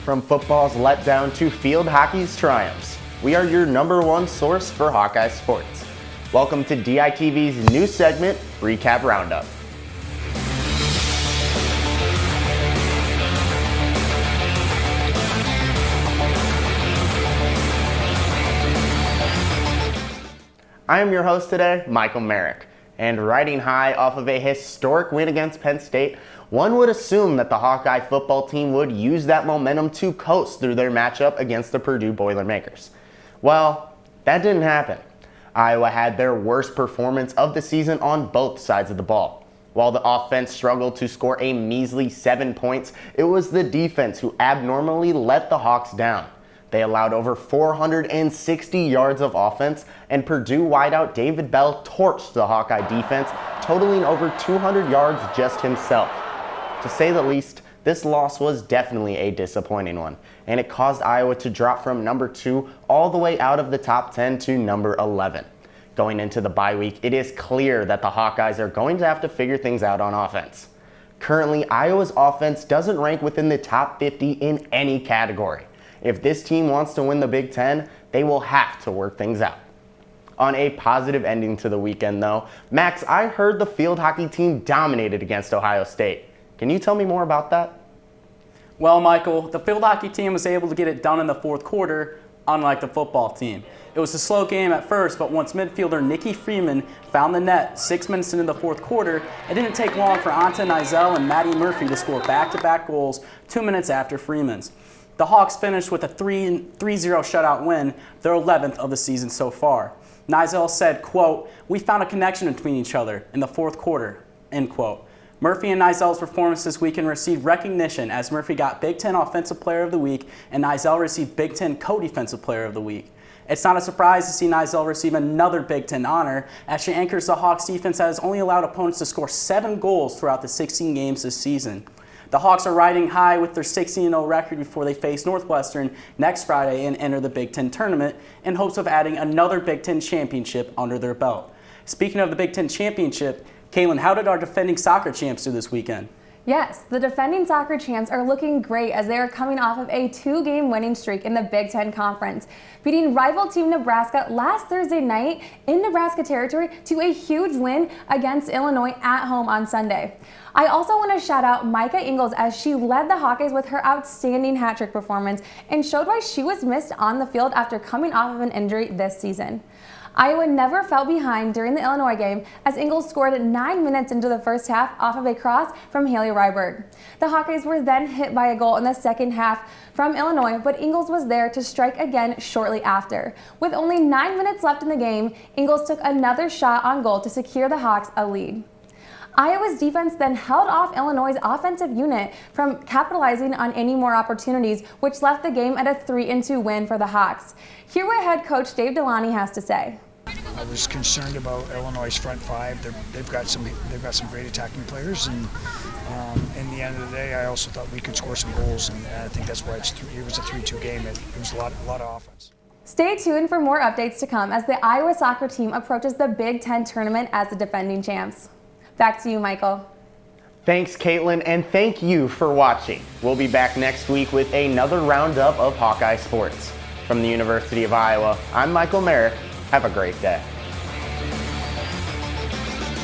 From football's letdown to field hockey's triumphs, we are your #1 source for Hawkeye sports. Welcome to DITV's new segment, Recap Roundup. I am your host today, Michael Merrick, and riding high off of a historic win against Penn State, one would assume that the Hawkeye football team would use that momentum to coast through their matchup against the Purdue Boilermakers. Well, that didn't happen. Iowa had their worst performance of the season on both sides of the ball. While the offense struggled to score a measly 7 points, it was the defense who abnormally let the Hawks down. They allowed over 460 yards of offense, and Purdue wideout David Bell torched the Hawkeye defense, totaling over 200 yards just himself. To say the least, this loss was definitely a disappointing one, and it caused Iowa to drop from number 2 all the way out of the top 10 to number 11. Going into the bye week, it is clear that the Hawkeyes are going to have to figure things out on offense. Currently, Iowa's offense doesn't rank within the top 50 in any category. If this team wants to win the Big Ten, they will have to work things out. On a positive ending to the weekend though, Max, I heard the field hockey team dominated against Ohio State. Can you tell me more about that? Well, Michael, the field hockey team was able to get it done in the fourth quarter, unlike the football team. It was a slow game at first, but once midfielder Nikki Freeman found the net 6 minutes into the fourth quarter, it didn't take long for Anta Nizell and Maddie Murphy to score back-to-back goals 2 minutes after Freeman's. The Hawks finished with a 3-0 shutout win, their 11th of the season so far. Nizell said, quote, "We found a connection between each other in the fourth quarter," end quote. Murphy and Nizell's performance this weekend received recognition as Murphy got Big Ten Offensive Player of the Week and Nizell received Big Ten Co-Defensive Player of the Week. It's not a surprise to see Nizell receive another Big Ten honor as she anchors the Hawks defense that has only allowed opponents to score 7 goals throughout the 16 games this season. The Hawks are riding high with their 16-0 record before they face Northwestern next Friday and enter the Big Ten tournament in hopes of adding another Big Ten championship under their belt. Speaking of the Big Ten championship, Caitlin, how did our defending soccer champs do this weekend? Yes, the defending soccer champs are looking great as they are coming off of a 2-game winning streak in the Big Ten Conference, beating rival team Nebraska last Thursday night in Nebraska territory to a huge win against Illinois at home on Sunday. I also want to shout out Micah Ingles as she led the Hawkeyes with her outstanding hat-trick performance and showed why she was missed on the field after coming off of an injury this season. Iowa never fell behind during the Illinois game as Ingles scored 9 minutes into the first half off of a cross from Haley Ryberg. The Hawkeyes were then hit by a goal in the second half from Illinois, but Ingles was there to strike again shortly after. With only 9 minutes left in the game, Ingles took another shot on goal to secure the Hawks a lead. Iowa's defense then held off Illinois' offensive unit from capitalizing on any more opportunities, which left the game at a 3-2 win for the Hawks. Hear what head coach Dave Delaney has to say. I was concerned about Illinois' front five. They've got some great attacking players, and in the end of the day, I also thought we could score some goals, and I think that's why it was a 3-2 game. It was a lot of offense. Stay tuned for more updates to come as the Iowa soccer team approaches the Big Ten tournament as the defending champs. Back to you, Michael. Thanks, Caitlin, and thank you for watching. We'll be back next week with another roundup of Hawkeye sports. From the University of Iowa, I'm Michael Merrick. Have a great day.